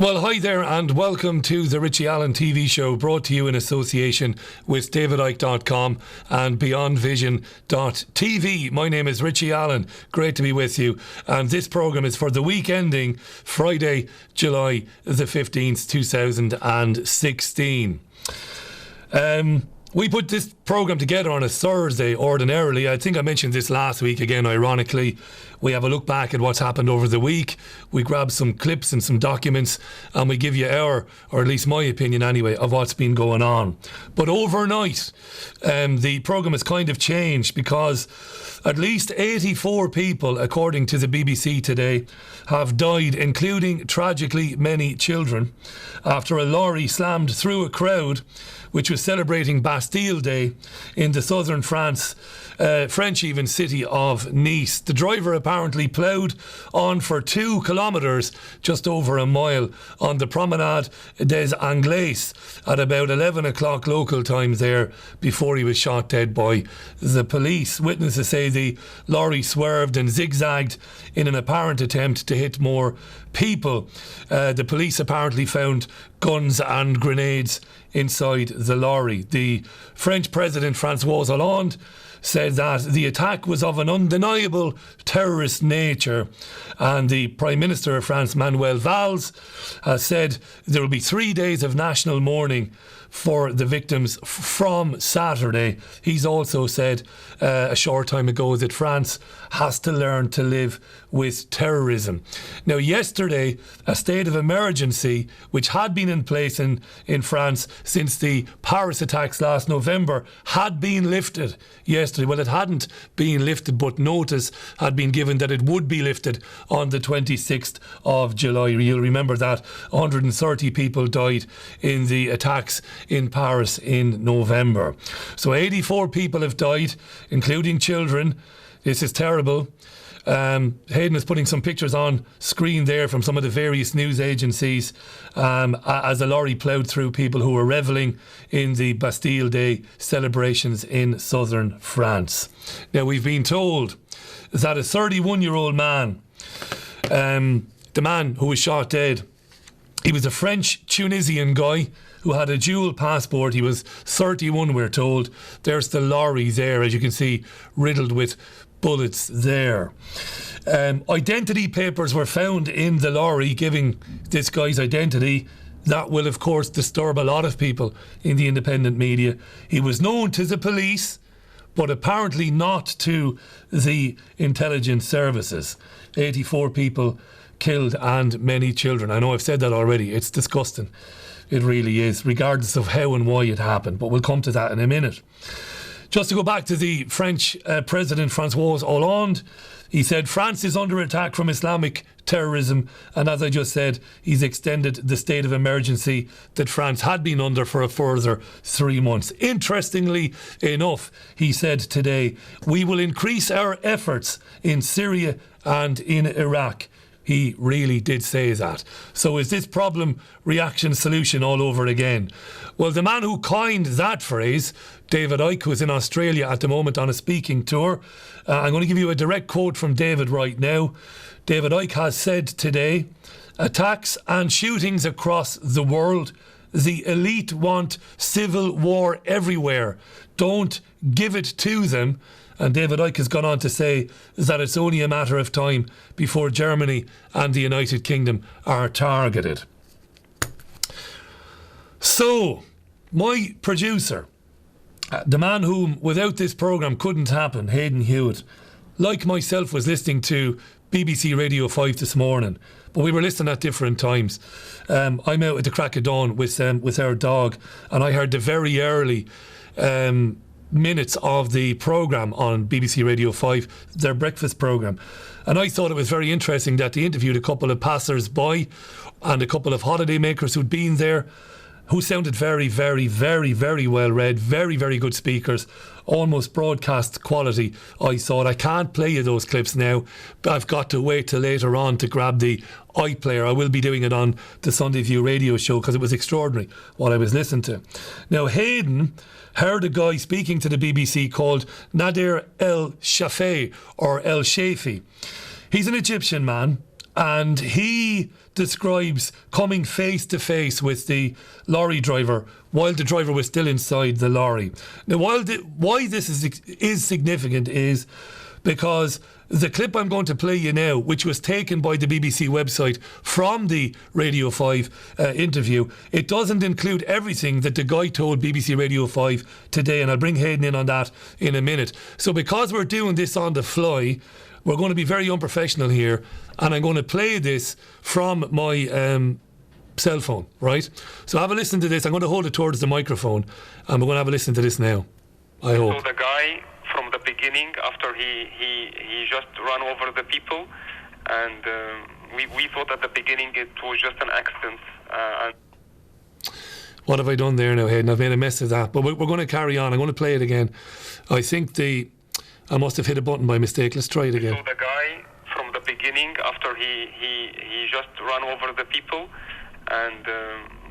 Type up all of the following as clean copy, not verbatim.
Well, hi there and welcome to the Richie Allen TV show, brought to you in association with davidicke.com and beyondvision.tv. My name is Richie Allen. Great to be with you. And this programme is for the week ending Friday, July the 15th, 2016. We put this programme together on a Thursday, ordinarily. I think I mentioned this last week again, ironically. We have a look back at what's happened over the week. We grab some clips and some documents and we give you our, or at least my opinion anyway, of what's been going on. But overnight, the programme has kind of changed because at least 84 people, according to the BBC today, have died, including tragically many children, after a lorry slammed through a crowd which was celebrating Bastille Day in the southern French even city of Nice. The driver apparently ploughed on for 2 kilometres, just over a mile, on the Promenade des Anglais at about 11 o'clock local time there before he was shot dead by the police. Witnesses say the lorry swerved and zigzagged in an apparent attempt to hit more people. The police apparently found guns and grenades inside the lorry. The French President François Hollande said that the attack was of an undeniable terrorist nature, and the Prime Minister of France, Manuel Valls, has said there will be 3 days of national mourning for the victims from Saturday. He's also said a short time ago that France has to learn to live with terrorism. Now, yesterday, a state of emergency, which had been in place in France since the Paris attacks last November, had been lifted yesterday. Well, it hadn't been lifted, but notice had been given that it would be lifted on the 26th of July. You'll remember that 130 people died in the attacks in Paris in November. So 84 people have died, including children. This is terrible. Hayden is putting some pictures on screen there from some of the various news agencies as the lorry ploughed through people who were revelling in the Bastille Day celebrations in southern France. Now, we've been told that a 31-year-old man, the man who was shot dead, he was a French-Tunisian guy who had a dual passport. He was 31, we're told. There's the lorry there, as you can see, riddled with bullets there. Identity papers were found in the lorry giving this guy's identity. That will, of course, disturb a lot of people in the independent media. He was known to the police, but apparently not to the intelligence services. 84 people killed and many children. I know I've said that already. It's disgusting. It really is, regardless of how and why it happened. But we'll come to that in a minute. Just to go back to the French President François Hollande, he said France is under attack from Islamic terrorism, and as I just said, he's extended the state of emergency that France had been under for a further 3 months. Interestingly enough, he said today, we will increase our efforts in Syria and in Iraq. He really did say that. So is this problem, reaction, solution all over again? Well, the man who coined that phrase, David Icke, who is in Australia at the moment on a speaking tour. I'm going to give you a direct quote from David right now. David Icke has said today, attacks and shootings across the world. The elite want civil war everywhere. Don't give it to them. And David Icke has gone on to say that it's only a matter of time before Germany and the United Kingdom are targeted. So, my producer, the man whom without this programme couldn't happen, Hayden Hughes, like myself, was listening to BBC Radio 5 this morning, but we were listening at different times. I'm out at the crack of dawn with our dog, and I heard the very early minutes of the programme on BBC Radio 5, their breakfast programme. And I thought it was very interesting that they interviewed a couple of passers-by and a couple of holidaymakers who'd been there, who sounded very, very, very, very well read, very, very good speakers, almost broadcast quality. I thought, I can't play you those clips now, but I've got to wait till later on to grab the iPlayer. I will be doing it on the Sunday View radio show because it was extraordinary what I was listening to. Now, Hayden heard a guy speaking to the BBC called Nader El Shafei, or El Shafi. He's an Egyptian man, and he describes coming face to face with the lorry driver while the driver was still inside the lorry. Now, why this is significant is because the clip I'm going to play you now, which was taken by the BBC website from the Radio 5 interview, it doesn't include everything that the guy told BBC Radio 5 today, and I'll bring Hayden in on that in a minute. So because we're doing this on the fly, we're going to be very unprofessional here, and I'm going to play this from my cell phone, right? So have a listen to this. I'm going to hold it towards the microphone, and we're going to have a listen to this now, I hope. So the guy from the beginning, after he just ran over the people, and we thought at the beginning it was just an accident. What have I done there now, Hayden? I've made a mess of that, but we're going to carry on. I'm going to play it again. I think I must have hit a button by mistake. Let's try it again. So the guy from the beginning, after he just ran over the people, and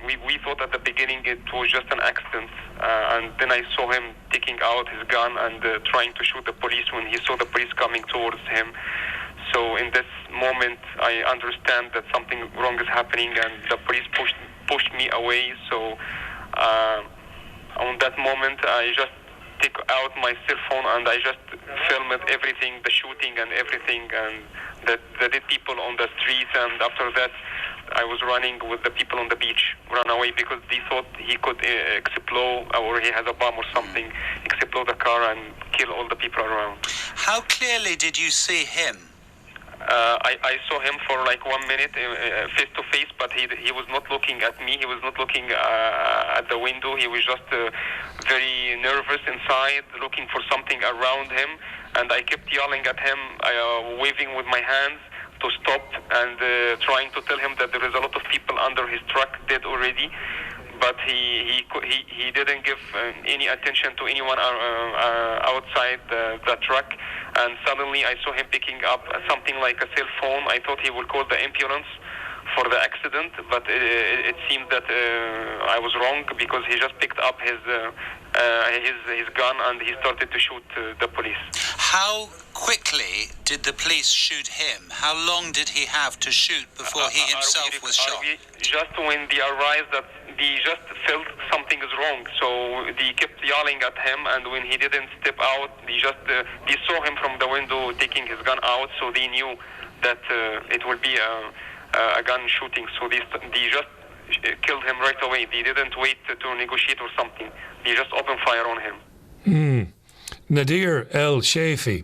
we thought at the beginning it was just an accident, and then I saw him taking out his gun and trying to shoot the police when he saw the police coming towards him. So in this moment, I understand that something wrong is happening, and the police pushed me away. So on that moment, I just take out my cell phone and I just filmed everything, the shooting and everything, and the dead people on the streets. And after that, I was running with the people on the beach, run away because they thought he could explode, or he has a bomb or something, explode the car and kill all the people around. How clearly did you see him? I saw him for like 1 minute face to face, but he was not looking at me. He was not looking at the window. He was just very nervous inside, looking for something around him. And I kept yelling at him, waving with my hands to stop, and trying to tell him that there is a lot of people under his truck dead already. But he didn't give any attention to anyone outside the truck. And suddenly I saw him picking up something like a cell phone. I thought he would call the ambulance for the accident, but it seemed that I was wrong, because he just picked up his gun and he started to shoot the police. How quickly did the police shoot him? How long did he have to shoot before he himself was shot? Just when they arrived, that they just felt something is wrong, so they kept yelling at him, and when he didn't step out, they saw him from the window taking his gun out, so they knew that it would be a gun shooting, so they just killed him right away. They didn't wait to negotiate or something. They just opened fire on him. Nadir El Shafi.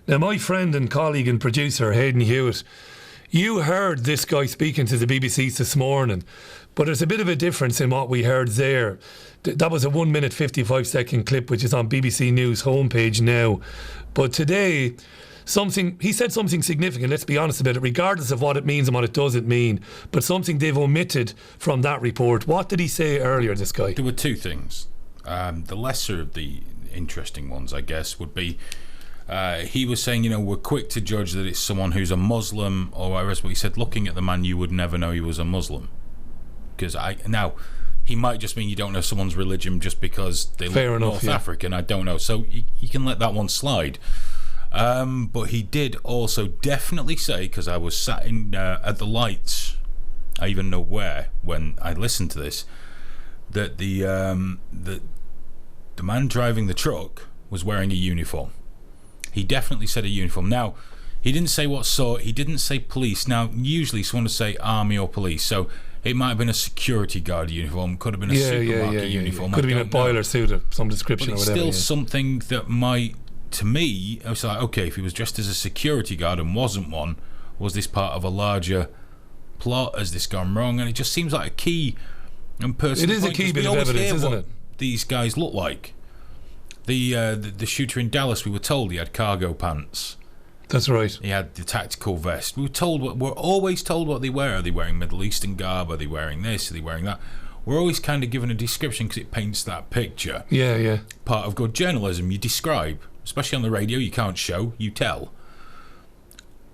Now, my friend and colleague and producer, Hayden Hughes, you heard this guy speaking to the BBC this morning, but there's a bit of a difference in what we heard there. That was a 1 minute 55 second clip, which is on BBC News homepage now. But today, he said something significant, let's be honest about it, regardless of what it means and what it doesn't mean, but something they've omitted from that report. What did he say earlier, this guy? There were two things. The lesser of the interesting ones, I guess, would be he was saying, we're quick to judge that it's someone who's a Muslim or whatever, but he said, looking at the man, you would never know he was a Muslim. Because now, he might just mean you don't know someone's religion just because they look North African, I don't know. So you can let that one slide. But he did also definitely say, because I was sat in at the lights, I even know where, when I listened to this, that the man driving the truck was wearing a uniform. He definitely said a uniform. Now, he didn't say what sort, he didn't say police. Now, usually someone would say army or police, so it might have been a security guard uniform, could have been a supermarket uniform. Could have been a boiler suit of some description or whatever. But it's still something that might, to me, I was like, okay, if he was dressed as a security guard and wasn't one, was this part of a larger plot? Has this gone wrong? And it just seems like a key and personal point. It is a key bit of evidence, isn't it? These guys look like. The shooter in Dallas, we were told he had cargo pants. That's right. He had the tactical vest. We're always told what they wear. Are they wearing Middle Eastern garb? Are they wearing this? Are they wearing that? We're always kind of given a description because it paints that picture. Yeah. Part of good journalism, you describe. Especially on the radio, you can't show, you tell.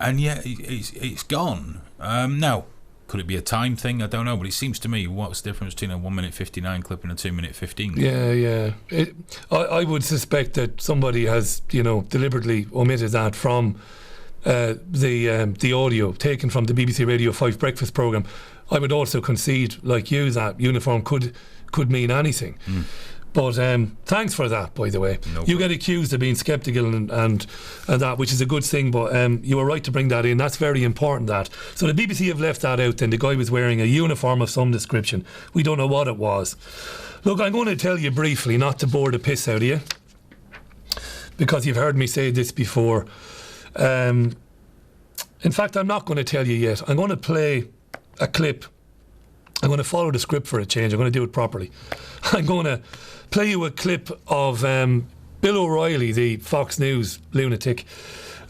And yet, it's gone. Now, could it be a time thing? I don't know, but it seems to me, what's the difference between a 1 minute 59 clip and a 2 minute 15 clip? Yeah. I would suspect that somebody has, deliberately omitted that from the audio taken from the BBC Radio 5 breakfast programme, I would also concede, like you, that uniform could mean anything. But thanks for that, by the way. You get accused of being sceptical and that, which is a good thing, but you were right to bring that in. That's very important, that. So the BBC have left that out then. The guy was wearing a uniform of some description. We don't know what it was. Look, I'm going to tell you briefly, not to bore the piss out of you, because you've heard me say this before. In fact, I'm not going to tell you yet. I'm going to play a clip. I'm going to follow the script for a change. I'm going to do it properly. I'm going to play you a clip of Bill O'Reilly, the Fox News lunatic,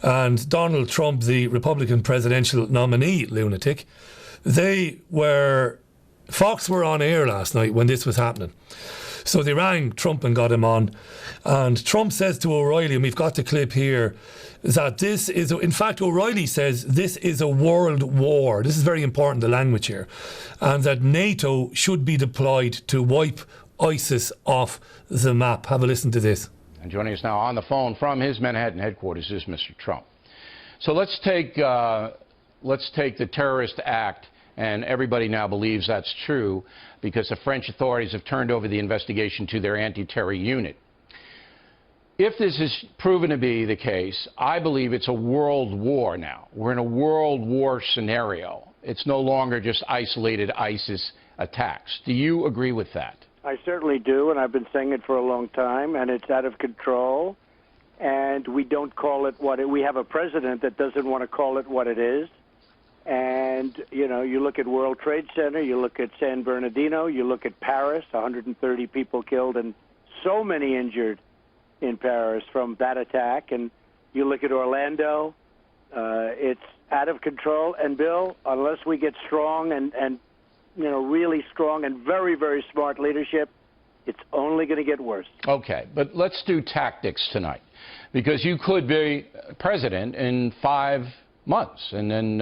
and Donald Trump, the Republican presidential nominee lunatic. Fox were on air last night when this was happening. So they rang Trump and got him on. And Trump says to O'Reilly, and we've got the clip here, that this is, in fact, O'Reilly says this is a world war. This is very important, the language here. And that NATO should be deployed to wipe ISIS off the map. Have a listen to this. And joining us now on the phone from his Manhattan headquarters is Mr. Trump. So let's take the terrorist act, and everybody now believes that's true because the French authorities have turned over the investigation to their anti-terror unit. If this is proven to be the case, I believe it's a world war now. We're in a world war scenario. It's no longer just isolated ISIS attacks. Do you agree with that? I certainly do, and I've been saying it for a long time, and it's out of control, and we don't call it what we have a president that doesn't want to call it what it is. And, you know, you look at World Trade Center, you look at San Bernardino, you look at Paris, 130 people killed and so many injured in Paris from that attack, and you look at Orlando, it's out of control. And Bill, unless we get strong and you know, really strong and very, very smart leadership, it's only going to get worse. Okay, but let's do tactics tonight, because you could be president in 5 months and then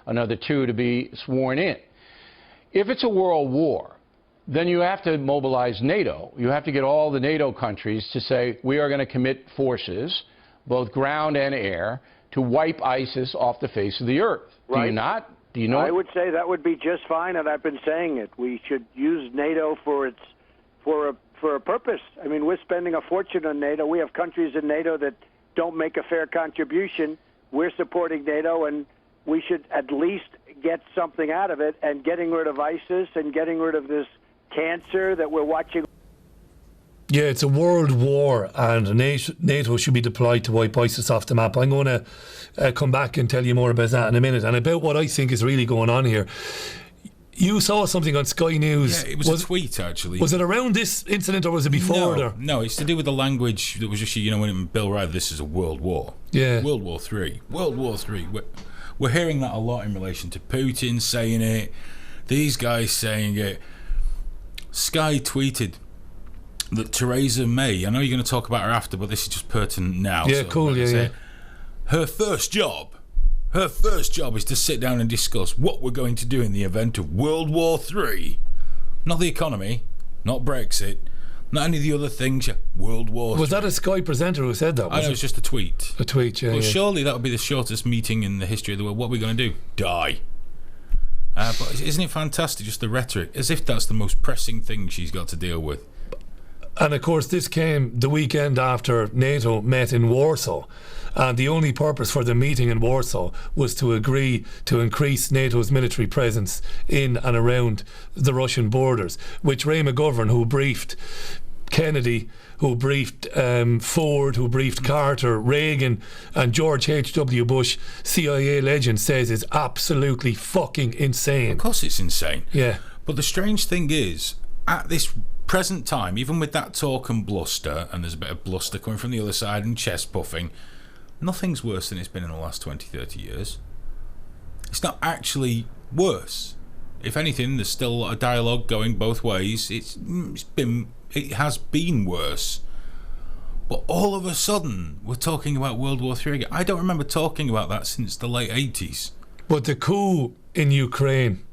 another 2 to be sworn in. If it's a world war, then you have to mobilize NATO. You have to get all the NATO countries to say, we are going to commit forces, both ground and air, to wipe ISIS off the face of the earth. Right. Do you not? Do you know? I would say that would be just fine, and I've been saying it. We should use NATO for a purpose. I mean, we're spending a fortune on NATO. We have countries in NATO that don't make a fair contribution. We're supporting NATO, and we should at least get something out of it, and getting rid of ISIS and getting rid of this cancer that we're watching. Yeah, it's a world war, and NATO should be deployed to wipe ISIS off the map. I'm going to come back and tell you more about that in a minute, and about what I think is really going on here. You saw something on Sky News. Yeah, it was a tweet, actually. Was it around this incident, or was it before? No, it's to do with the language that was just, you know, when Bill O'Reilly, this is a world war. Yeah. World War III. World War III. We're hearing that a lot in relation to Putin saying it, these guys saying it. Sky tweeted that Theresa May, I know you're going to talk about her after, but this is just pertinent now. Yeah, so cool, yeah. Her first job is to sit down and discuss what we're going to do in the event of World War III. Not the economy, not Brexit, not any of the other things. World War III. Was that a Sky presenter who said that? I know, it's just a tweet. A tweet, yeah. Well, surely that would be the shortest meeting in the history of the world. What are we going to do? Die. But isn't it fantastic, just the rhetoric, as if that's the most pressing thing she's got to deal with. And of course this came the weekend after NATO met in Warsaw, and the only purpose for the meeting in Warsaw was to agree to increase NATO's military presence in and around the Russian borders, which Ray McGovern, who briefed Kennedy, who briefed Ford, who briefed Carter, Reagan and George H.W. Bush, CIA legend, says is absolutely fucking insane. Of course it's insane. Yeah. But the strange thing is, at this present time, even with that talk and bluster, and there's a bit of bluster coming from the other side and chest puffing, nothing's worse than it's been in the last 20, 30 years. It's not actually worse. If anything, there's still a lot of dialogue going both ways. It has been worse. But all of a sudden, we're talking about World War III again. I don't remember talking about that since the late 80s. But the coup in Ukraine,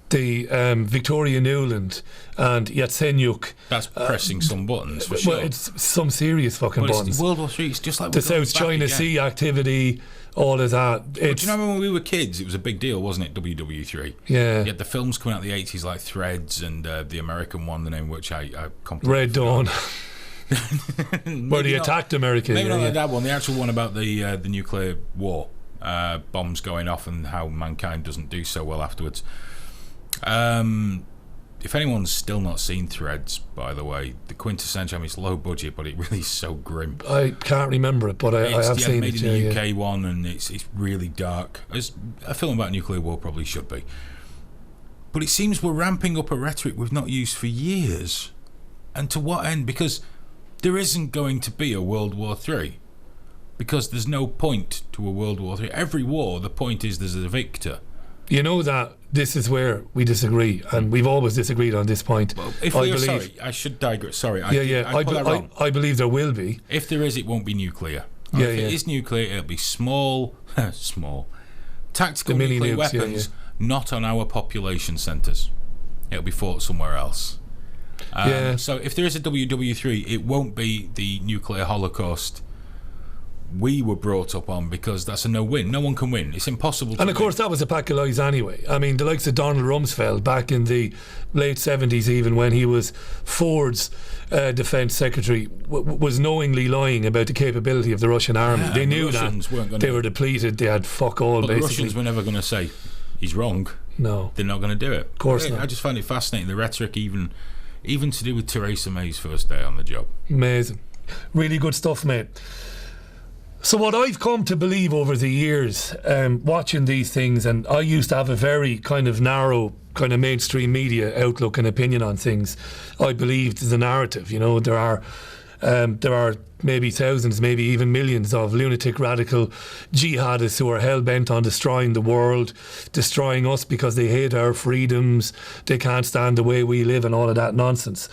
the Victoria Nuland and Yatsenyuk, that's pressing some buttons for sure. Well, it's some serious fucking buttons. World War III, it's just like the South China Sea activity, all of that. Do you remember when we were kids? It was a big deal, wasn't it? WW3. Yeah. You had the films coming out in the 80s like Threads and the American one, the name which I completely Red Dawn. Where they not- attacked America. Maybe yeah, not yeah. like that one. The actual one about the nuclear war, bombs going off, and how mankind doesn't do so well afterwards. If anyone's still not seen Threads, by the way, the quintessential, I mean, it's low budget, but it really is so grim. I can't remember it, but I have seen made it. in the Yeah, UK yeah. one, and it's really dark. As a film about nuclear war probably should be. But it seems we're ramping up a rhetoric we've not used for years. And to what end? Because there isn't going to be a World War III. Because there's no point to a World War III. Every war, the point is there's a victor. You know that this is where we disagree, and we've always disagreed on this point. Well, if I we are, believe, sorry, I should digress. Sorry, I I put that wrong. believe there will be. If there is, it won't be nuclear. Yeah, If yeah. it is nuclear, it'll be small tactical The mini nuclear nukes, yeah, weapons, not on our population centres. It'll be fought somewhere else. Yeah. So if there is a WW3, it won't be the nuclear holocaust we were brought up on, because that's a no-win. No one can win. It's impossible to And of course, that was a pack of lies anyway. I mean, the likes of Donald Rumsfeld back in the late 70s, even when he was Ford's defence secretary, was knowingly lying about the capability of the Russian army. Yeah, they the knew Russians weren't that gonna- they were depleted. They had fuck all, But the basically. Russians were never going to say he's wrong. No. They're not going to do it. Of course not. I just find it fascinating, the rhetoric, even to do with Theresa May's first day on the job. Amazing. Really good stuff, mate. So what I've come to believe over the years, watching these things, and I used to have a very kind of narrow, kind of mainstream media outlook and opinion on things. I believed the narrative. You know, there are maybe thousands, maybe even millions of lunatic radical jihadists who are hell-bent on destroying the world, destroying us because they hate our freedoms, they can't stand the way we live and all of that nonsense.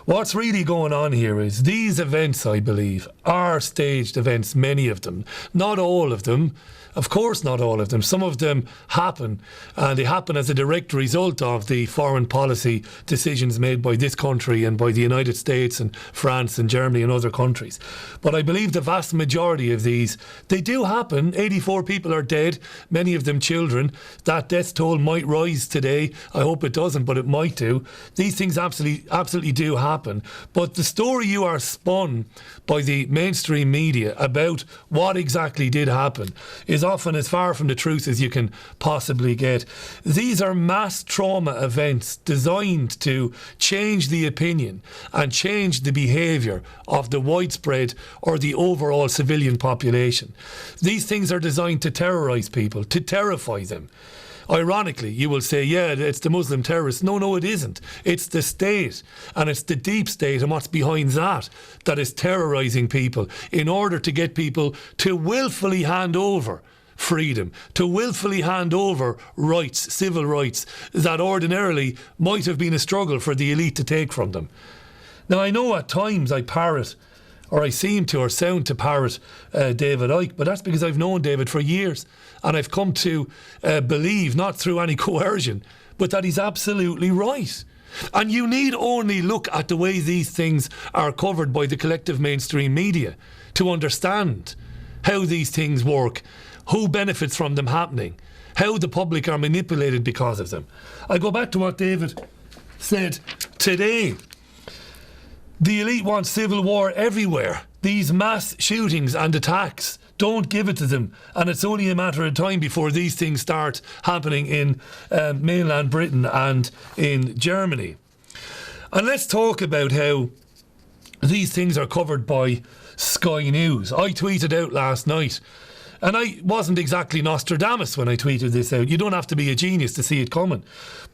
What's really going on here is these events, I believe, are staged events, many of them. Not all of them. Of course not all of them. Some of them happen, and they happen as a direct result of the foreign policy decisions made by this country and by the United States and France and Germany and other countries. But I believe the vast majority of these, they do happen. 84 people are dead, many of them children. That death toll might rise today. I hope it doesn't, but it might do. These things absolutely do happen. But the story you are spun by the mainstream media about what exactly did happen is often as far from the truth as you can possibly get. These are mass trauma events designed to change the opinion and change the behaviour of the widespread or the overall civilian population. These things are designed to terrorise people, to terrify them. Ironically, you will say, yeah, it's the Muslim terrorists. No, it isn't. It's the state, and it's the deep state and what's behind that is terrorising people in order to get people to willfully hand over freedom, to willfully hand over rights, civil rights, that ordinarily might have been a struggle for the elite to take from them. Now, I know at times I parrot, or I seem to, or sound to parrot David Icke, but that's because I've known David for years, and I've come to believe, not through any coercion, but that he's absolutely right. And you need only look at the way these things are covered by the collective mainstream media to understand how these things work, who benefits from them happening, how the public are manipulated because of them. I go back to what David said today. The elite want civil war everywhere. These mass shootings and attacks, don't give it to them. And it's only a matter of time before these things start happening in mainland Britain and in Germany. And let's talk about how these things are covered by Sky News. I tweeted out last night, and I wasn't exactly Nostradamus when I tweeted this out. You don't have to be a genius to see it coming.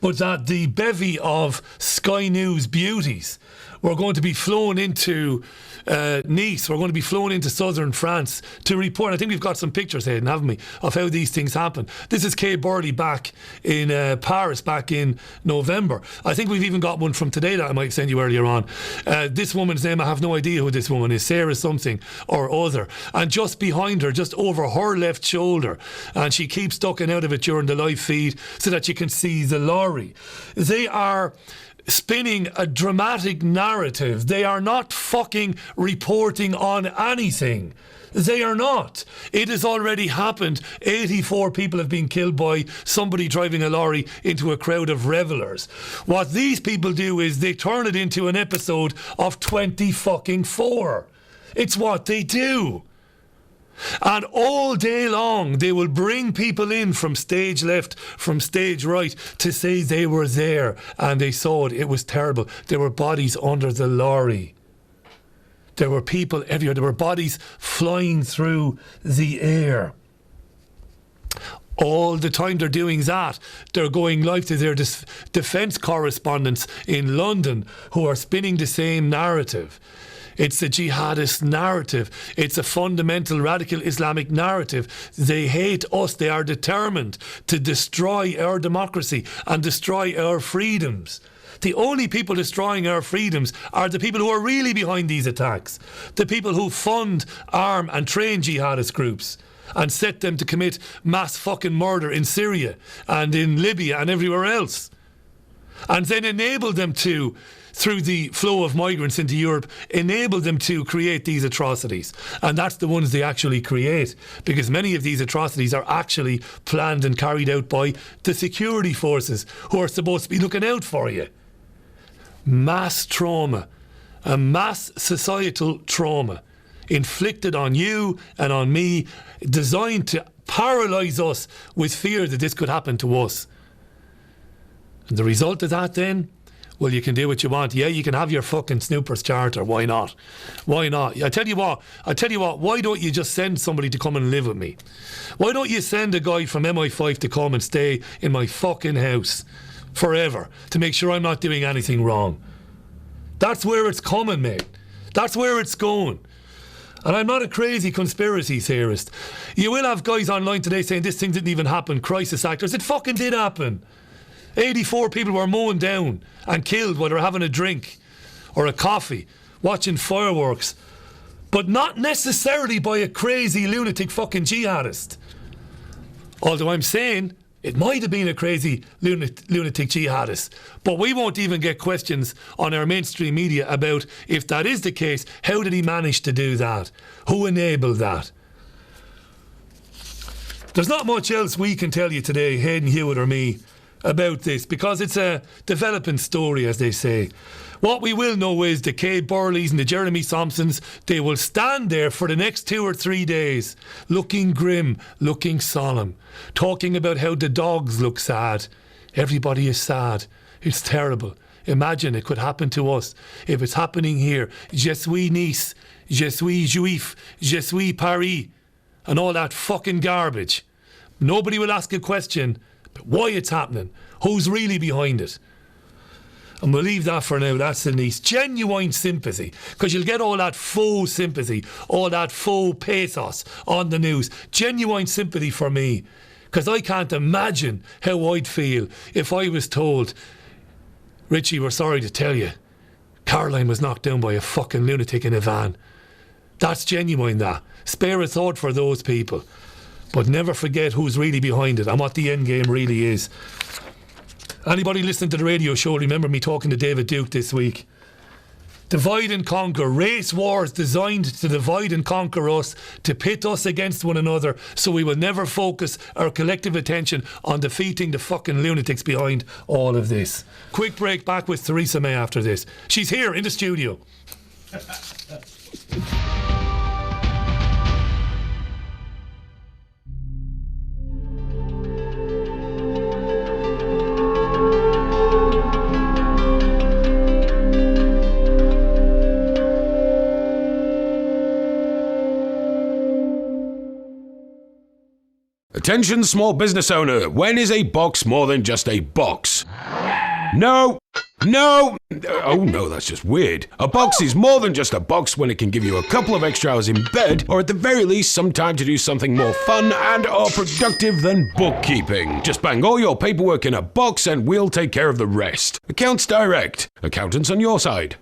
But that the bevy of Sky News beauties were going to be flown into Nice. We're going to be flown into southern France to report. I think we've got some pictures, Hayden, haven't we, of how these things happen. This is Kay Burley back in Paris back in November. I think we've even got one from today that I might send you earlier on. This woman's name, I have no idea who this woman is, Sarah something or other. And just behind her, just over her left shoulder, and she keeps ducking out of it during the live feed so that you can see the lorry. They are spinning a dramatic narrative. They are not fucking reporting on anything. They are not. It has already happened. 84 people have been killed by somebody driving a lorry into a crowd of revellers. What these people do is they turn it into an episode of 20 It's what they do. And all day long they will bring people in from stage left, from stage right, to say they were there and they saw it. It was terrible. There were bodies under the lorry. There were people everywhere. There were bodies flying through the air. All the time they're doing that, they're going live to their defence correspondents in London who are spinning the same narrative. It's a jihadist narrative. It's a fundamental radical Islamic narrative. They hate us. They are determined to destroy our democracy and destroy our freedoms. The only people destroying our freedoms are the people who are really behind these attacks. The people who fund, arm and train jihadist groups and set them to commit mass fucking murder in Syria and in Libya and everywhere else. And then enable them to, through the flow of migrants into Europe, enable them to create these atrocities. And that's the ones they actually create, because many of these atrocities are actually planned and carried out by the security forces who are supposed to be looking out for you. Mass trauma, a mass societal trauma inflicted on you and on me, designed to paralyse us with fear that this could happen to us. And the result of that then, well, you can do what you want. Yeah, you can have your fucking Snoopers charter. Why not? Why not? I tell you what, why don't you just send somebody to come and live with me? Why don't you send a guy from MI5 to come and stay in my fucking house forever to make sure I'm not doing anything wrong? That's where it's coming, mate. That's where it's going. And I'm not a crazy conspiracy theorist. You will have guys online today saying this thing didn't even happen, crisis actors. It fucking did happen. 84 people were mown down and killed while they were having a drink or a coffee, watching fireworks. But not necessarily by a crazy lunatic fucking jihadist. Although I'm saying it might have been a crazy lunatic jihadist. But we won't even get questions on our mainstream media about, if that is the case, how did he manage to do that? Who enabled that? There's not much else we can tell you today, Hayden Hughes or me, about this, because it's a developing story, as they say. What we will know is the Kay Burleys and the Jeremy Thompsons, they will stand there for the next 2 or 3 days, looking grim, looking solemn, talking about how the dogs look sad. Everybody is sad. It's terrible. Imagine it could happen to us. If it's happening here, je suis Nice, je suis Juif, je suis Paris, and all that fucking garbage. Nobody will ask a question about why it's happening, who's really behind it. And we'll leave that for now. That's the Nice. Genuine sympathy, because you'll get all that faux sympathy, all that faux pathos on the news. Genuine sympathy for me, because I can't imagine how I'd feel if I was told, Richie, we're sorry to tell you, Caroline was knocked down by a fucking lunatic in a van. That's genuine, that. Spare a thought for those people. But never forget who's really behind it and what the end game really is. Anybody listening to the radio show, remember me talking to David Duke this week. Divide and conquer. Race wars designed to divide and conquer us, to pit us against one another, so we will never focus our collective attention on defeating the fucking lunatics behind all of this. Quick break, back with Theresa May after this. She's here in the studio. Attention small business owner, when is a box more than just a box? No! Oh no, that's just weird. A box is more than just a box when it can give you a couple of extra hours in bed, or at the very least some time to do something more fun and or productive than bookkeeping. Just bang all your paperwork in a box and we'll take care of the rest. Accounts Direct. Accountants on your side.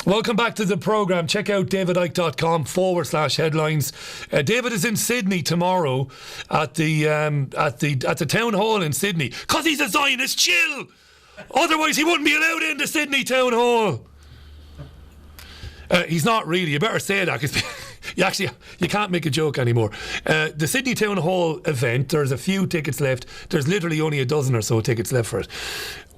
Welcome back to the programme. Check out davidicke.com/headlines. David is in Sydney tomorrow at the town hall in Sydney because he's a Zionist. Chill. Otherwise, he wouldn't be allowed in the Sydney town hall. He's not really. You better say that because you can't make a joke anymore. The Sydney Town Hall event, there's a few tickets left. There's literally only a dozen or so tickets left for it.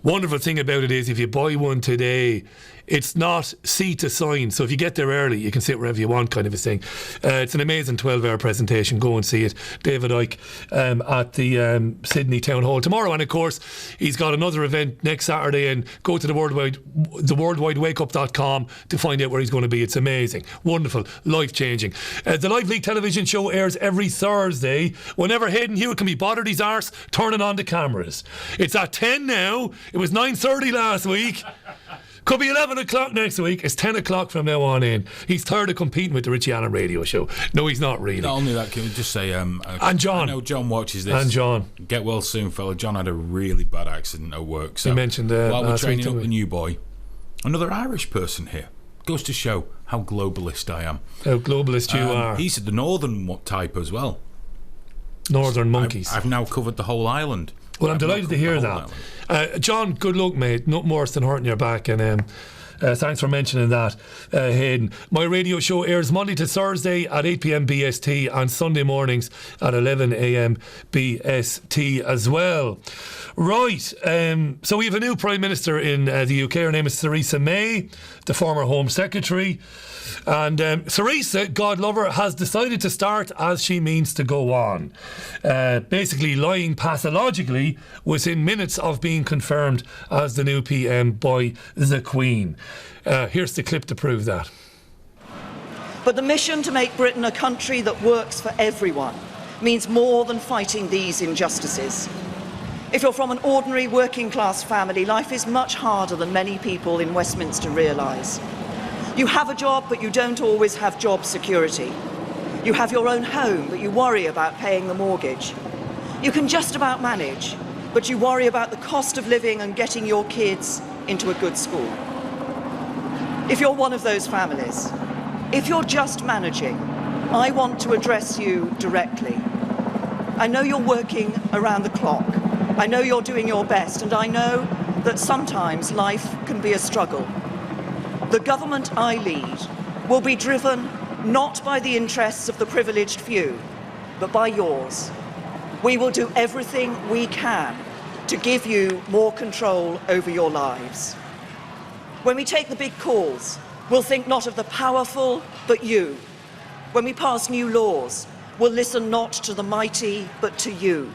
Wonderful thing about it is if you buy one today, it's not seat to sign. So if you get there early, you can sit wherever you want, kind of a thing. It's an amazing 12-hour presentation. Go and see it. David Icke at the Sydney Town Hall tomorrow. And of course, he's got another event next Saturday. And go to the worldwidewakeup.com to find out where he's going to be. It's amazing, wonderful, life-changing. The Live League television show airs every Thursday. Whenever Hayden Hughes can be bothered his arse turning on the cameras. It's at 10 now. It was 9:30 last week. Could be 11 o'clock next week. It's 10 o'clock from now on in. He's tired of competing with the Richie Allen radio show. No, he's not really. Not only that, can we just say... and John. I know John watches this. And John. Get well soon, fella. John had a really bad accident at work. So we mentioned while we're last training week, up the new boy, another Irish person here. Goes to show how globalist I am. How globalist you are. He's the northern type as well. Northern monkeys. I've now covered the whole island. Well, I'm delighted to hear that. John, good luck, mate. Nothing worse than hurting your back. And thanks for mentioning that, Hayden. My radio show airs Monday to Thursday at 8 p.m. BST and Sunday mornings at 11 a.m. BST as well. Right, so we have a new Prime Minister in the UK. Her name is Theresa May, the former Home Secretary. And Theresa, God love her, has decided to start as she means to go on. Basically lying pathologically within minutes of being confirmed as the new PM by the Queen. Here's the clip to prove that. But the mission to make Britain a country that works for everyone means more than fighting these injustices. If you're from an ordinary working class family, life is much harder than many people in Westminster realise. You have a job, but you don't always have job security. You have your own home, but you worry about paying the mortgage. You can just about manage, but you worry about the cost of living and getting your kids into a good school. If you're one of those families, if you're just managing, I want to address you directly. I know you're working around the clock. I know you're doing your best, and I know that sometimes life can be a struggle. The government I lead will be driven not by the interests of the privileged few, but by yours. We will do everything we can to give you more control over your lives. When we take the big calls, we'll think not of the powerful, but you. When we pass new laws, we'll listen not to the mighty, but to you.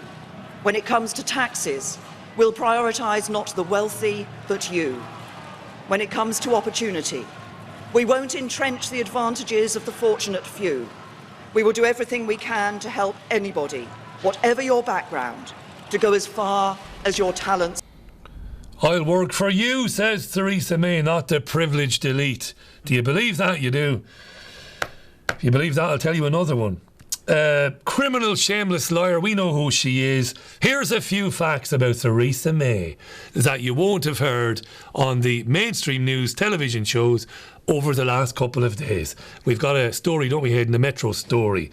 When it comes to taxes, we'll prioritise not the wealthy, but you. When it comes to opportunity, we won't entrench the advantages of the fortunate few. We will do everything we can to help anybody, whatever your background, to go as far as your talents. I'll work for you, says Theresa May, not the privileged elite. Do you believe that? You do. If you believe that, I'll tell you another one. Criminal, shameless liar, we know who she is. Here's a few facts about Theresa May that you won't have heard on the mainstream news television shows over the last couple of days. We've got a story, don't we, Hayden, the Metro story.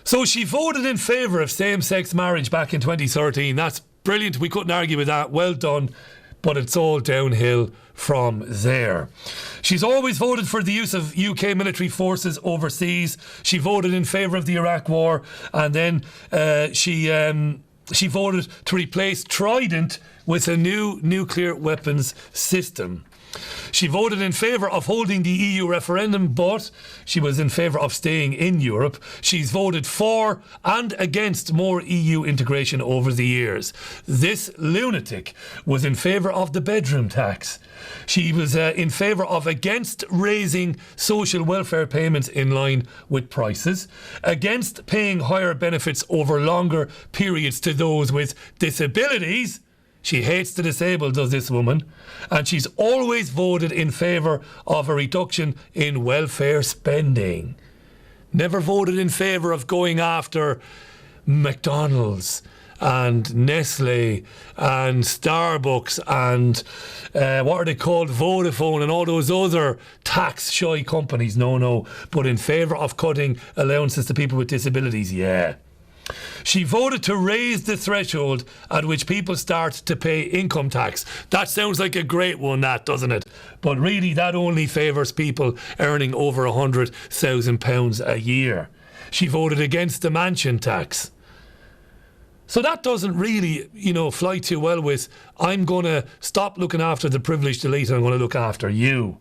So she voted in favour of same-sex marriage back in 2013. That's brilliant, we couldn't argue with that, well done. But it's all downhill from there. She's always voted for the use of UK military forces overseas. She voted in favour of the Iraq War, and then she voted to replace Trident with a new nuclear weapons system. She voted in favour of holding the EU referendum, but she was in favour of staying in Europe. She's voted for and against more EU integration over the years. This lunatic was in favour of the bedroom tax. She was in favour of against raising social welfare payments in line with prices, against paying higher benefits over longer periods to those with disabilities. She hates the disabled, does this woman, and she's always voted in favour of a reduction in welfare spending. Never voted in favour of going after McDonald's and Nestle and Starbucks and what are they called, Vodafone and all those other tax-shy companies. No, but in favour of cutting allowances to people with disabilities, yeah. She voted to raise the threshold at which people start to pay income tax. That sounds like a great one, that, doesn't it? But really, that only favours people earning over £100,000 a year. She voted against the mansion tax. So that doesn't really, fly too well with, I'm going to stop looking after the privileged elite and I'm going to look after you.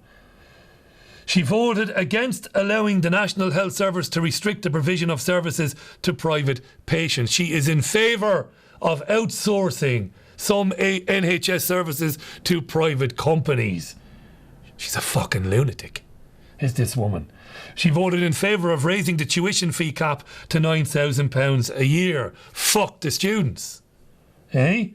She voted against allowing the National Health Service to restrict the provision of services to private patients. She is in favour of outsourcing some NHS services to private companies. She's a fucking lunatic, is this woman. She voted in favour of raising the tuition fee cap to £9,000 a year. Fuck the students. Eh?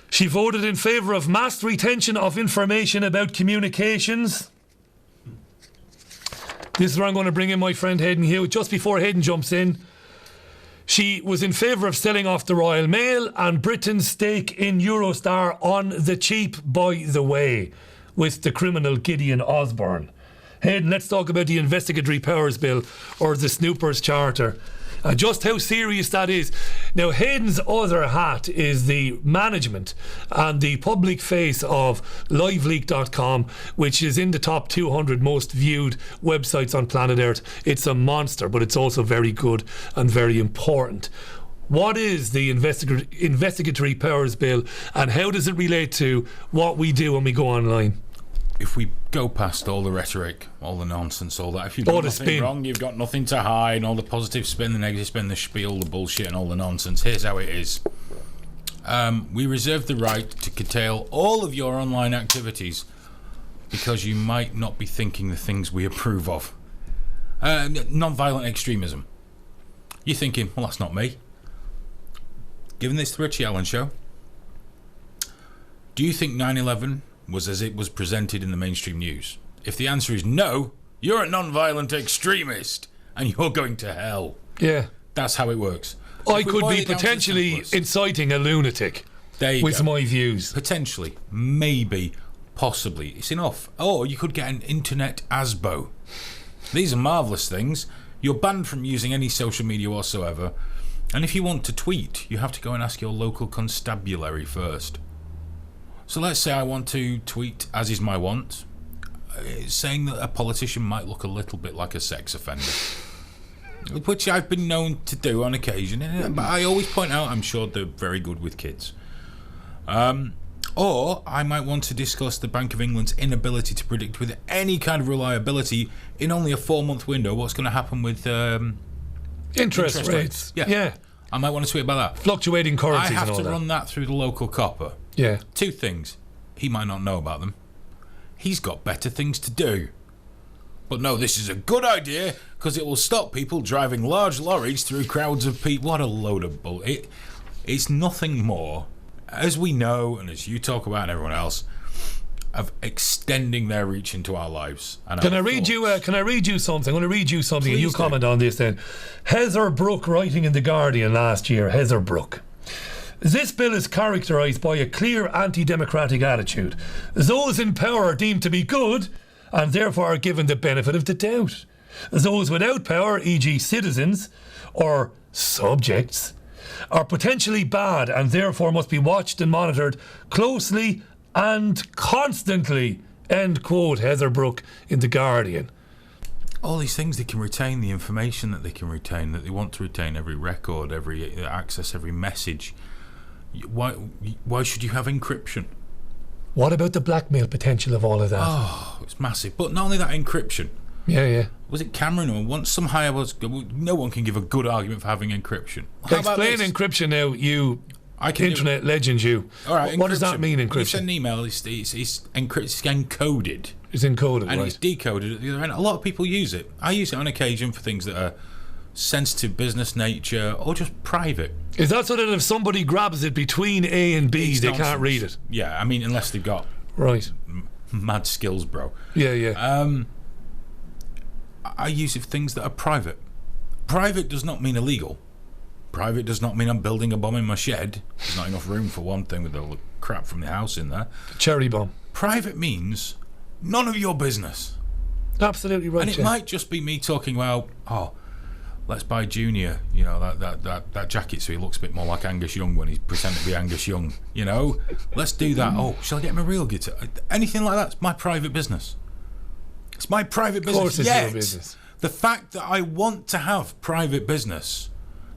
She voted in favour of mass retention of information about communications. This is where I'm going to bring in my friend Hayden Hughes. Just before Hayden jumps in, she was in favour of selling off the Royal Mail and Britain's stake in Eurostar on the cheap, by the way, with the criminal Gideon Osborne. Hayden, let's talk about the Investigatory Powers Bill, or the Snoopers Charter, and just how serious that is. Now, Hayden's other hat is the management and the public face of liveleak.com, which is in the top 200 most viewed websites on planet Earth. It's a monster, but it's also very good and very important. What is the Investigatory Powers Bill, and how does it relate to what we do when we go online? If we go past all the rhetoric, all the nonsense, all that, if you've got nothing wrong, you've got nothing to hide, and all the positive spin, the negative spin, the spiel, the bullshit and all the nonsense, here's how it is. We reserve the right to curtail all of your online activities because you might not be thinking the things we approve of. Non-violent extremism. You're thinking, well, that's not me. Given this the Richie Allen show, do you think 9/11 was as it was presented in the mainstream news? If the answer is no, you're a non-violent extremist and you're going to hell. Yeah. That's how it works. I could be potentially inciting a lunatic with my views. Potentially. Maybe. Possibly. It's enough. Or you could get an internet ASBO. These are marvellous things. You're banned from using any social media whatsoever. And if you want to tweet, you have to go and ask your local constabulary first. So let's say I want to tweet, as is my wont, saying that a politician might look a little bit like a sex offender, which I've been known to do on occasion, but I always point out I'm sure they're very good with kids. Or I might want to discuss the Bank of England's inability to predict with any kind of reliability in only a 4-month window what's going to happen with interest rates. Yeah. I might want to tweet about that. Fluctuating currencies and all that. I have to run that through the local copper. Yeah. 2 things. He might not know about them. He's got better things to do. But no, this is a good idea because it will stop people driving large lorries through crowds of people. What a load of bull. It's nothing more, as we know and as you talk about and everyone else, of extending their reach into our lives. And Can I read you something? I'm going to read you something. Please, and you comment on this then. Heather Brooke, writing in The Guardian last year, Heather Brooke. This bill is characterised by a clear anti-democratic attitude. Those in power are deemed to be good and therefore are given the benefit of the doubt. Those without power, e.g. citizens or subjects, are potentially bad and therefore must be watched and monitored closely and constantly. End quote. Heather Brooke in The Guardian. All these things, they can retain the information that they can retain, that they want to retain, every record, every access, every message. Why should you have encryption? What about the blackmail potential of all of that? Oh, it's massive. But not only that, encryption. Yeah. Was it Cameron or once somehow no one can give a good argument for having encryption. Explain encryption now, you internet legend, you. All right, what does that mean, encryption? You send an email, it's encoded. It's encoded, and right. It's decoded at the other end. A lot of people use it. I use it on occasion for things that are sensitive business nature or just private. Is that so that if somebody grabs it between A and B, they can't read it? Yeah, I mean, unless they've got mad skills, bro. Yeah. I use it for things that are private. Private does not mean illegal. Private does not mean I'm building a bomb in my shed. There's not enough room for one thing with all the crap from the house in there. Cherry bomb. Private means none of your business. Absolutely right. And it might just be me talking about, let's buy Junior, that jacket so he looks a bit more like Angus Young when he's pretending to be Angus Young. Let's do that. Shall I get him a real guitar? Anything like that's my private business. It's my private business. Of course it's your business. The fact that I want to have private business,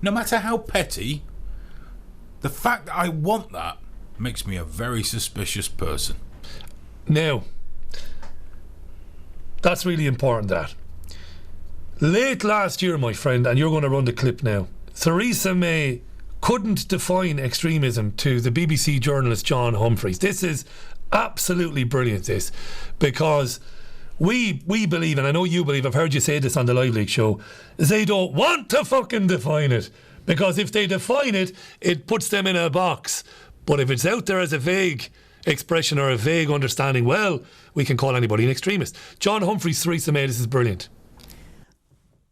no matter how petty, the fact that I want that makes me a very suspicious person. Now, that's really important, that. Late last year, my friend, and you're going to run the clip now, Theresa May couldn't define extremism to the BBC journalist John Humphreys. This is absolutely brilliant, this, because we believe, and I know you believe, I've heard you say this on the Live League show, they don't want to fucking define it, because if they define it, it puts them in a box. But if it's out there as a vague expression or a vague understanding, well, we can call anybody an extremist. John Humphreys, Theresa May, this is brilliant.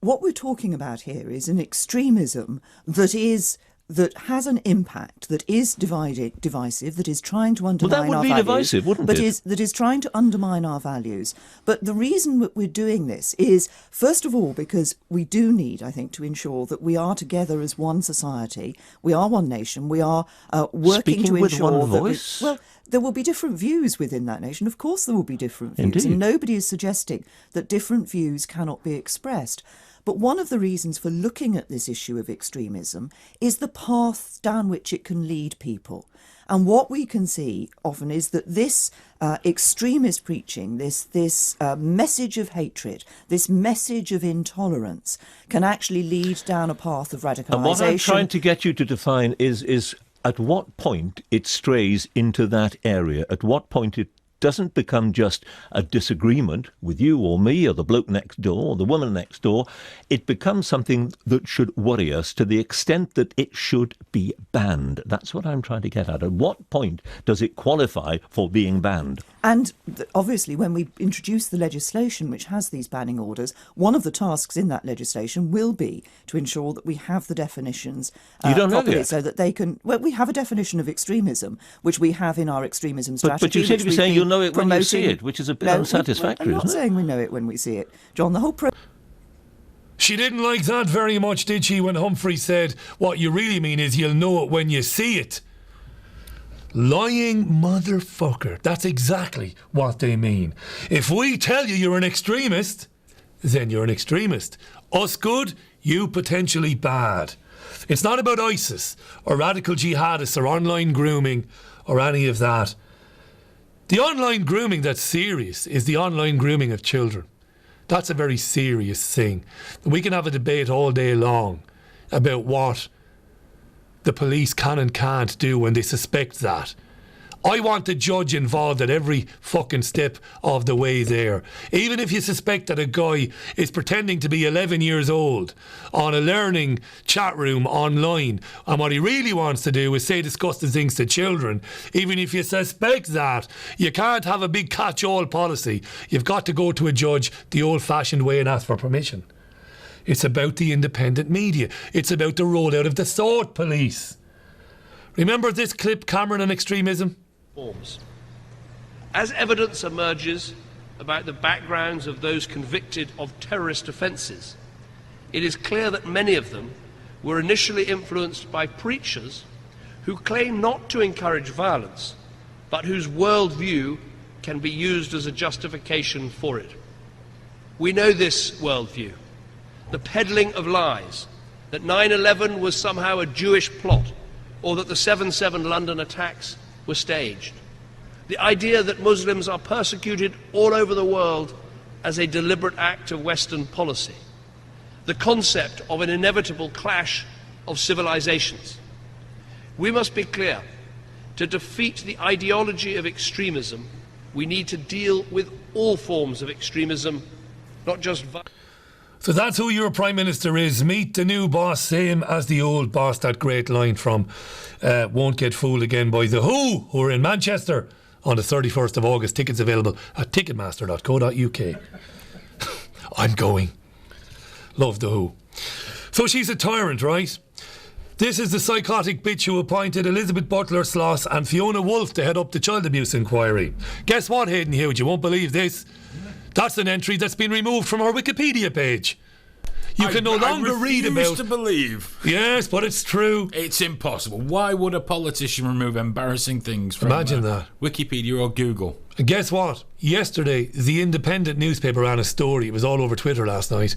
What we're talking about here is an extremism that has an impact, that is divisive, that is trying to undermine our values. Well, that would be divisive, wouldn't it? That is trying to undermine our values. But the reason that we're doing this is, first of all, because we do need, I think, to ensure that we are together as one society, we are one nation, we are working to ensure that... One voice? There will be different views within that nation. Of course there will be different views. Indeed. And nobody is suggesting that different views cannot be expressed. But one of the reasons for looking at this issue of extremism is the path down which it can lead people. And what we can see often is that this extremist preaching, this message of hatred, this message of intolerance can actually lead down a path of radicalisation. And what I'm trying to get you to define is at what point it strays into that area, at what point it doesn't become just a disagreement with you or me or the bloke next door or the woman next door. It becomes something that should worry us to the extent that it should be banned. That's what I'm trying to get at. At what point does it qualify for being banned? And obviously, when we introduce the legislation which has these banning orders, one of the tasks in that legislation will be to ensure that we have the definitions properly, so that they can... Well, we have a definition of extremism, which we have in our extremism strategy. But you seem to be saying you'll know it when you see it, which is a bit unsatisfactory, I'm not saying we know it when we see it. John, the whole... She didn't like that very much, did she, when Humphrey said, what you really mean is you'll know it when you see it. Lying motherfucker. That's exactly what they mean. If we tell you you're an extremist, then you're an extremist. Us good, you potentially bad. It's not about ISIS or radical jihadists or online grooming or any of that. The online grooming that's serious is the online grooming of children. That's a very serious thing. We can have a debate all day long about what the police can and can't do when they suspect that. I want the judge involved at every fucking step of the way there. Even if you suspect that a guy is pretending to be 11 years old on a learning chat room online, and what he really wants to do is say disgusting things to children, even if you suspect that, you can't have a big catch-all policy. You've got to go to a judge the old-fashioned way and ask for permission. It's about the independent media. It's about the rollout of the thought police. Remember this clip, Cameron and extremism? Forms. As evidence emerges about the backgrounds of those convicted of terrorist offences, it is clear that many of them were initially influenced by preachers who claim not to encourage violence, but whose worldview can be used as a justification for it. We know this worldview. The peddling of lies, that 9/11 was somehow a Jewish plot, or that the 7/7 London attacks were staged. The idea that Muslims are persecuted all over the world as a deliberate act of Western policy. The concept of an inevitable clash of civilizations. We must be clear. To defeat the ideology of extremism, we need to deal with all forms of extremism, not just violence. So that's who your Prime Minister is. Meet the new boss, same as the old boss. That great line from Won't Get Fooled Again by The Who are in Manchester on the 31st of August. Tickets available at ticketmaster.co.uk. I'm going. Love The Who. So she's a tyrant, right? This is the psychotic bitch who appointed Elizabeth Butler-Sloss and Fiona Wolf to head up the child abuse inquiry. Guess what, Hayden Hughes? You won't believe this. That's an entry that's been removed from our Wikipedia page. You can no longer read about... I refuse to believe. Yes, but it's true. It's impossible. Why would a politician remove embarrassing things from Imagine that. Wikipedia or Google? And guess what? Yesterday, the Independent newspaper ran a story, it was all over Twitter last night,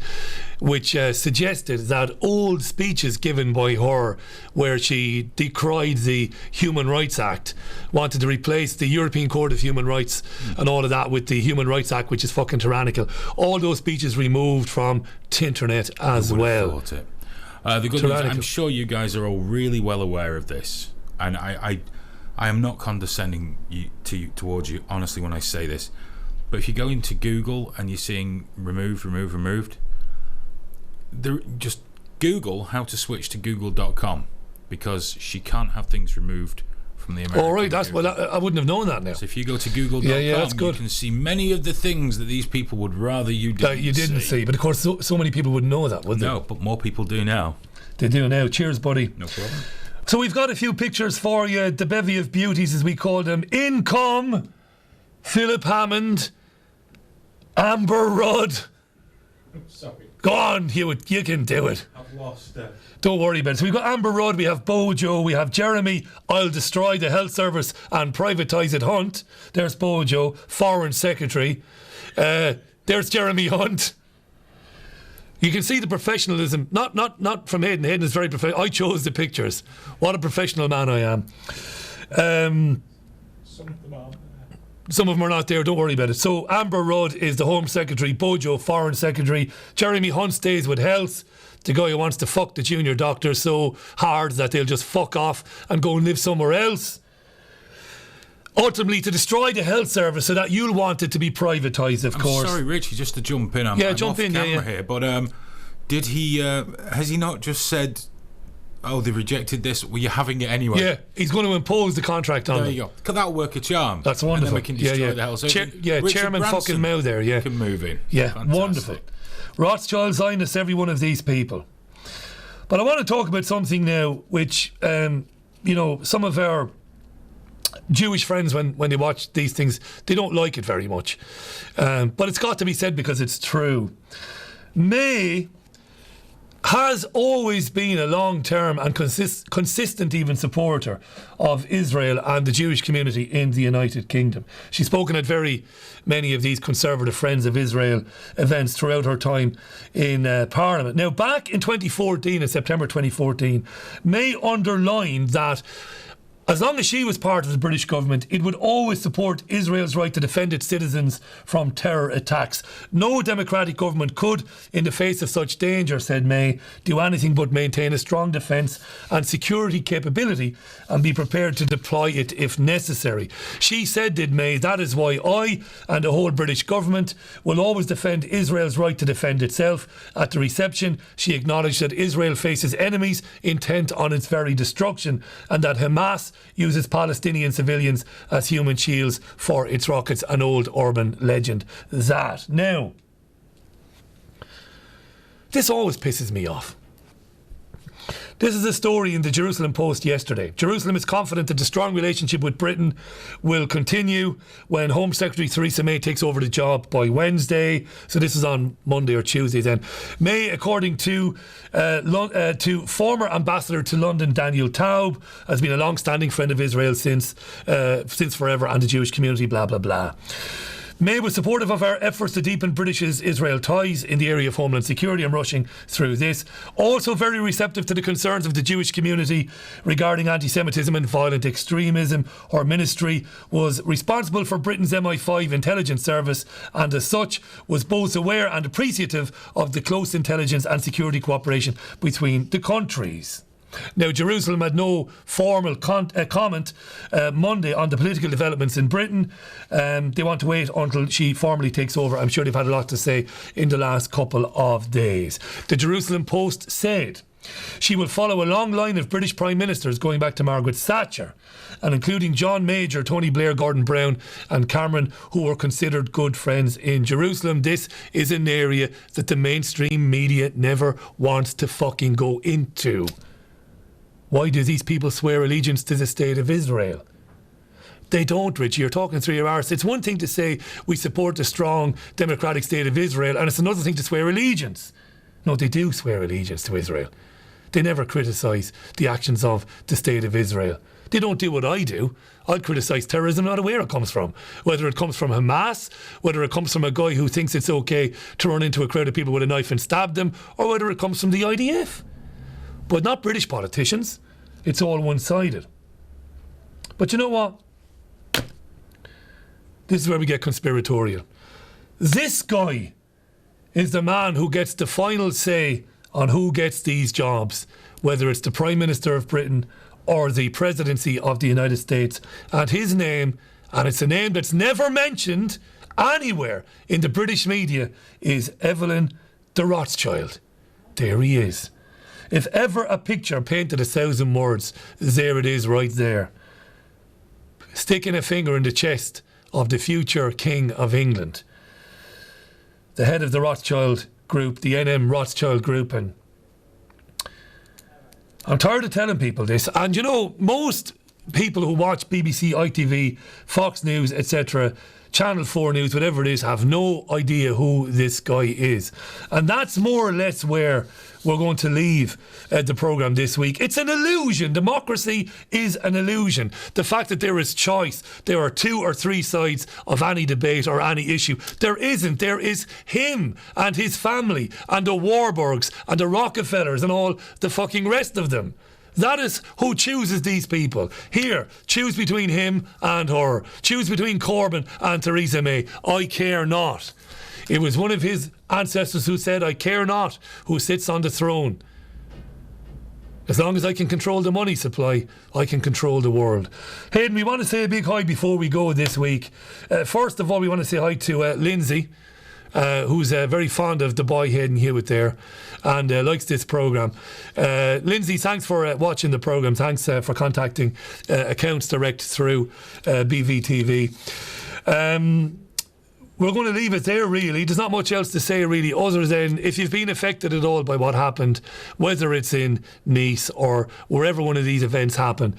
which suggested that old speeches given by her where she decried the Human Rights Act, wanted to replace the European Court of Human Rights and all of that with the Human Rights Act, which is fucking tyrannical. All those speeches removed from Tinternet as well. The good news, I'm sure you guys are all really well aware of this, and I am not condescending towards you, honestly, when I say this. But if you go into Google and you're seeing removed, just Google how to switch to google.com, because she can't have things removed from the American. All right, that's well, I wouldn't have known that now. So if you go to google.com, that's good. You can see many of the things that these people would rather you didn't see. But of course, so many people wouldn't know that, would they? No, but more people do now. They do now. Cheers, buddy. No problem. So we've got a few pictures for you, the bevy of beauties as we call them. In come Philip Hammond, Amber Rudd. Sorry. Go on, Hewitt, you can do it. I've lost it. Don't worry about it. So we've got Amber Rudd, we have Bojo, we have Jeremy, I'll destroy the health service and privatise it, Hunt. There's Bojo, Foreign Secretary. There's Jeremy Hunt. You can see the professionalism, not from Hayden. Hayden is very professional. I chose the pictures. What a professional man I am. Some of them aren't there. Some of them are not there, don't worry about it. So Amber Rudd is the Home Secretary, Bojo, Foreign Secretary. Jeremy Hunt stays with Health, the guy who wants to fuck the junior doctor so hard that they'll just fuck off and go and live somewhere else. Ultimately, to destroy the health service so that you'll want it to be privatised, of course. Sorry, Richie, just to jump in. I'm jump off in, camera here, but did he? Has he not just said, "Oh, they rejected this. Well, you're having it anyway"? Yeah, he's going to impose the contract on them. There you go. Could that work a charm? That's wonderful. And then we can destroy the health service. Chairman fucking Mao there. Yeah, can move in. Yeah, fantastic. Wonderful. Rothschild, Zionists, every one of these people. But I want to talk about something now, which some of our Jewish friends, when they watch these things, they don't like it very much. But it's got to be said because it's true. May has always been a long-term and consistent even supporter of Israel and the Jewish community in the United Kingdom. She's spoken at very many of these conservative Friends of Israel events throughout her time in Parliament. Now, back in 2014, in September 2014, May underlined that as long as she was part of the British government, it would always support Israel's right to defend its citizens from terror attacks. No democratic government could, in the face of such danger, said May, do anything but maintain a strong defence and security capability and be prepared to deploy it if necessary. She said, did May, that is why I and the whole British government will always defend Israel's right to defend itself. At the reception, she acknowledged that Israel faces enemies intent on its very destruction and that Hamas uses Palestinian civilians as human shields for its rockets, an old urban legend that. Now, this always pisses me off. This is a story in the Jerusalem Post yesterday. Jerusalem is confident that the strong relationship with Britain will continue when Home Secretary Theresa May takes over the job by Wednesday. So this is on Monday or Tuesday then. May, according to former ambassador to London, Daniel Taub, has been a long-standing friend of Israel since forever and the Jewish community, blah, blah, blah. May was supportive of our efforts to deepen British-Israel ties in the area of homeland security and rushing through this. Also very receptive to the concerns of the Jewish community regarding anti-Semitism and violent extremism. Her ministry was responsible for Britain's MI5 intelligence service and as such was both aware and appreciative of the close intelligence and security cooperation between the countries. Now, Jerusalem had no formal comment Monday on the political developments in Britain. They want to wait until she formally takes over. I'm sure they've had a lot to say in the last couple of days. The Jerusalem Post said she will follow a long line of British Prime Ministers going back to Margaret Thatcher and including John Major, Tony Blair, Gordon Brown and Cameron, who were considered good friends in Jerusalem. This is an area that the mainstream media never wants to fucking go into. Why do these people swear allegiance to the state of Israel? They don't, Richie. You're talking through your arse. It's one thing to say we support the strong democratic state of Israel, and it's another thing to swear allegiance. No, they do swear allegiance to Israel. They never criticise the actions of the state of Israel. They don't do what I do. I'd criticise terrorism no matter where it comes from. Whether it comes from Hamas, whether it comes from a guy who thinks it's okay to run into a crowd of people with a knife and stab them, or whether it comes from the IDF. But not British politicians. It's all one-sided. But you know what? This is where we get conspiratorial. This guy is the man who gets the final say on who gets these jobs, whether it's the Prime Minister of Britain or the presidency of the United States. And his name, and it's a name that's never mentioned anywhere in the British media, is Evelyn de Rothschild. There he is. If ever a picture painted 1,000 words, there it is right there. Sticking a finger in the chest of the future King of England. The head of the Rothschild Group, the NM Rothschild Group, and I'm tired of telling people this, and you know, most people who watch BBC, ITV, Fox News, etc., Channel 4 News, whatever it is, have no idea who this guy is. And that's more or less where we're going to leave the programme this week. It's an illusion. Democracy is an illusion. The fact that there is choice, there are 2 or 3 sides of any debate or any issue. There isn't. There is him and his family and the Warburgs and the Rockefellers and all the fucking rest of them. That is who chooses these people. Here, choose between him and her. Choose between Corbyn and Theresa May. I care not. It was one of his ancestors who said, I care not who sits on the throne. As long as I can control the money supply, I can control the world. Hayden, we want to say a big hi before we go this week. First of all, we want to say hi to Lindsay, who's very fond of the boy Hayden Hughes there and likes this programme. Lindsay, thanks for watching the programme. Thanks for contacting Accounts Direct through BVTV. We're going to leave it there, really. There's not much else to say, really, other than if you've been affected at all by what happened, whether it's in Nice or wherever one of these events happen,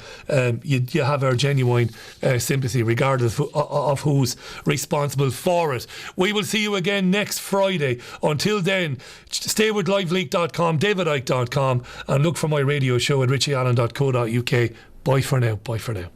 you have our genuine sympathy, regardless of who's responsible for it. We will see you again next Friday. Until then, stay with liveleak.com, davidicke.com, and look for my radio show at richieallen.co.uk. Bye for now. Bye for now.